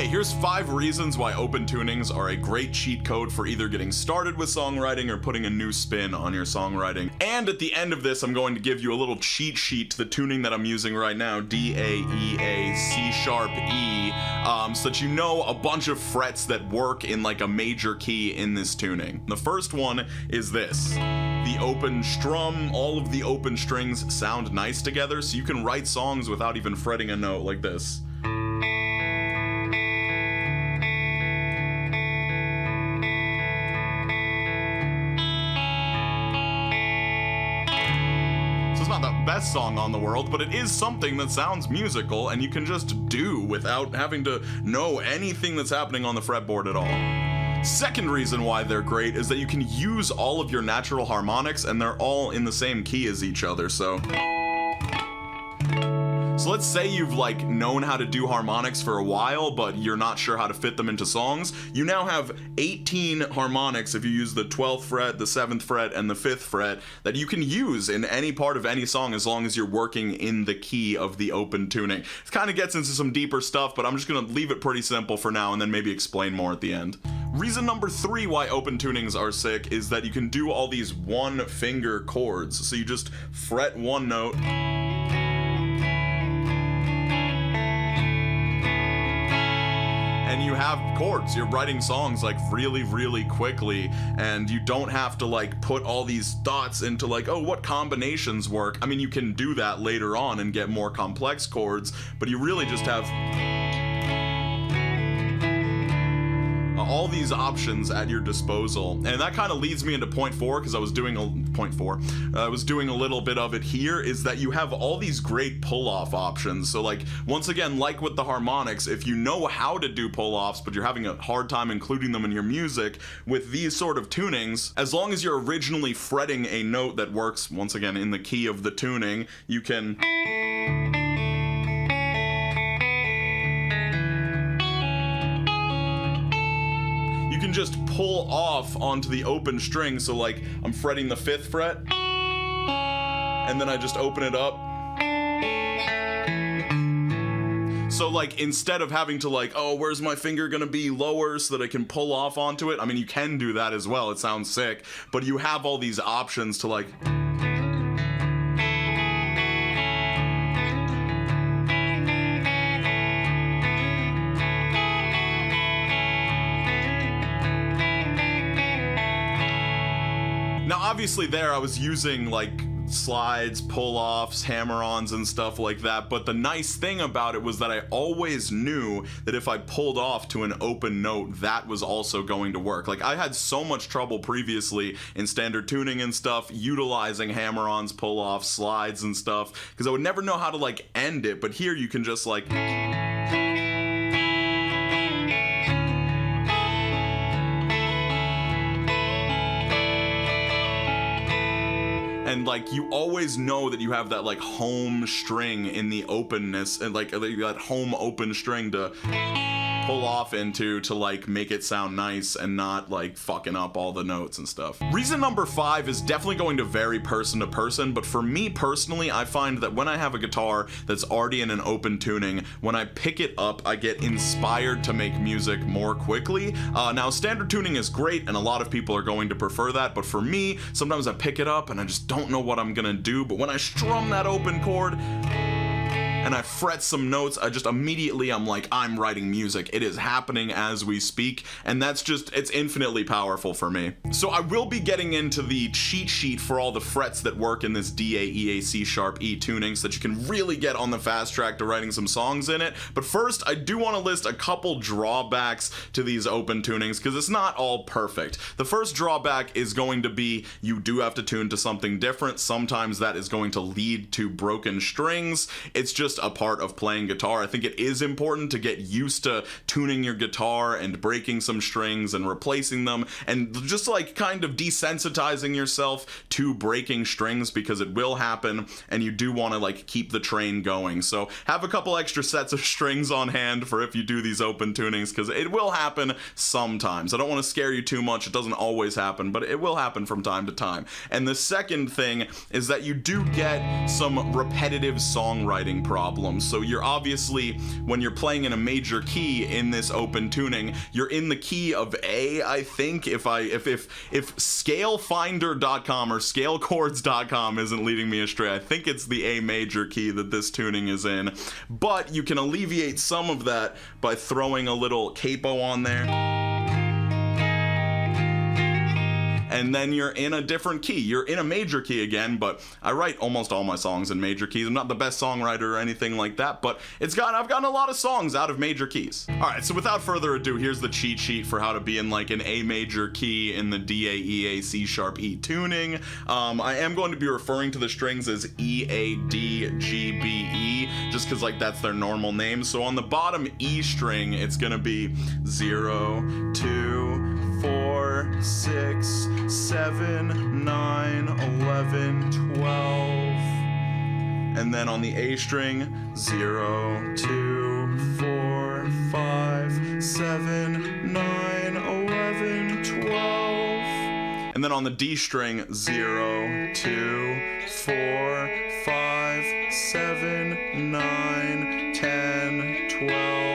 Hey, here's 5 reasons why open tunings are a great cheat code for either getting started with songwriting or putting a new spin on your songwriting. And at the end of this, I'm going to give you a little cheat sheet to the tuning that I'm using right now, DAEAC C#E, so that you know a bunch of frets that work in like a major key in this tuning. The first one is this. The open strum, all of the open strings sound nice together, so you can write songs without even fretting a note like this. Not the best song on the world, but it is something that sounds musical and you can just do without having to know anything that's happening on the fretboard at all. Second reason why they're great is that you can use all of your natural harmonics and they're all in the same key as each other, so let's say you've like known how to do harmonics for a while, but you're not sure how to fit them into songs. You now have 18 harmonics if you use the 12th fret, the 7th fret, and the 5th fret that you can use in any part of any song as long as you're working in the key of the open tuning. It kind of gets into some deeper stuff, but I'm just gonna leave it pretty simple for now and then maybe explain more at the end. Reason number 3 why open tunings are sick is that you can do all these one finger chords. So you just fret one note, and you have chords. You're writing songs like really, really quickly, and you don't have to like put all these thoughts into like, oh, what combinations work. I mean, you can do that later on and get more complex chords, but you really just have all these options at your disposal. And that kind of leads me into point 4, because I was doing a little bit of it here, is that you have all these great pull-off options. So like, once again, like with the harmonics, if you know how to do pull-offs but you're having a hard time including them in your music, with these sort of tunings, as long as you're originally fretting a note that works, once again, in the key of the tuning, you can just pull off onto the open string. So like, I'm fretting the 5th fret and then I just open it up. So like, instead of having to like, oh, where's my finger gonna be lower so that I can pull off onto it? I mean, you can do that as well, it sounds sick, but you have all these options to like obviously there I was using like slides, pull-offs, hammer-ons and stuff like that, but the nice thing about it was that I always knew that if I pulled off to an open note, that was also going to work. Like, I had so much trouble previously in standard tuning and stuff utilizing hammer-ons, pull-offs, slides and stuff, because I would never know how to like end it, but here you can just like and like, you always know that you have that like home string in the openness, and like that home open string to pull off into to like make it sound nice and not like fucking up all the notes and stuff. Reason number 5 is definitely going to vary person to person, but for me personally, I find that when I have a guitar that's already in an open tuning, when I pick it up, I get inspired to make music more quickly. Now standard tuning is great and a lot of people are going to prefer that, but for me, sometimes I pick it up and I just don't know what I'm gonna do, but when I strum that open chord and I fret some notes, I just immediately, I'm like, I'm writing music. It is happening as we speak, and that's just, it's infinitely powerful for me. So I will be getting into the cheat sheet for all the frets that work in this DAEAC C#E tuning so that you can really get on the fast track to writing some songs in it. But first, I do want to list a couple drawbacks to these open tunings, because it's not all perfect. The first drawback is going to be you do have to tune to something different. Sometimes that is going to lead to broken strings. It's just a part of playing guitar. I think it is important to get used to tuning your guitar and breaking some strings and replacing them, and just like kind of desensitizing yourself to breaking strings, because it will happen and you do want to like keep the train going. So have a couple extra sets of strings on hand for if you do these open tunings, because it will happen sometimes. I don't want to scare you too much. It doesn't always happen, but it will happen from time to time. And the second thing is that you do get some repetitive songwriting problems. problems. So you're obviously, when you're playing in a major key in this open tuning, you're in the key of A, I think, if scalefinder.com or scalechords.com isn't leading me astray. I think it's the A major key that this tuning is in. But you can alleviate some of that by throwing a little capo on there. And then you're in a different key. You're in a major key again, but I write almost all my songs in major keys. I'm not the best songwriter or anything like that, but I've gotten a lot of songs out of major keys. All right, so without further ado, here's the cheat sheet for how to be in like an A major key in the DAEAC C#E tuning. I am going to be referring to the strings as E, A, D, G, B, E, just because like that's their normal name. So on the bottom E string, it's gonna be 0, 2, 4, 6, 7, 9, 11, 12. And then on the A string, 0, 2, 4, 5, 7, 9, 11, 12. And then on the D string, 0, 2, 4, 5, 7, 9, 10, 12.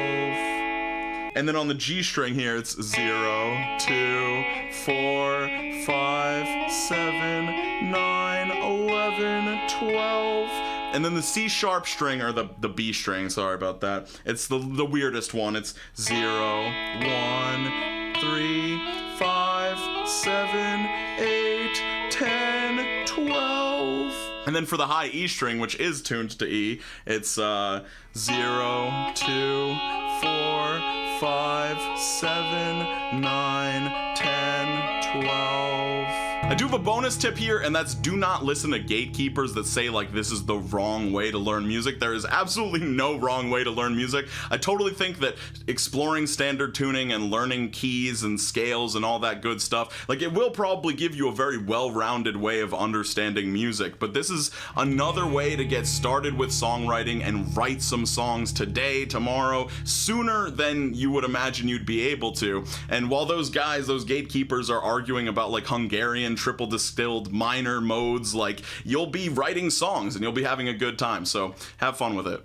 And then on the G string here, it's 0, 2, 4, 5, 7, 9, 11, 12. And then the C sharp string, or the B string, sorry about that. It's the weirdest one. It's 0, 1, 3, 5, 7, 8, 10, 12. And then for the high E string, which is tuned to E, it's 0, 2, 4, 5, 7, 9, 10, 12. I do have a bonus tip here, and that's do not listen to gatekeepers that say like this is the wrong way to learn music. There is absolutely no wrong way to learn music. I totally think that exploring standard tuning and learning keys and scales and all that good stuff, like it will probably give you a very well-rounded way of understanding music, but this is another way to get started with songwriting and write some songs today, tomorrow, sooner than you would imagine you'd be able to. And while those gatekeepers are arguing about like Hungarian triple distilled minor modes, like you'll be writing songs and you'll be having a good time, so have fun with it.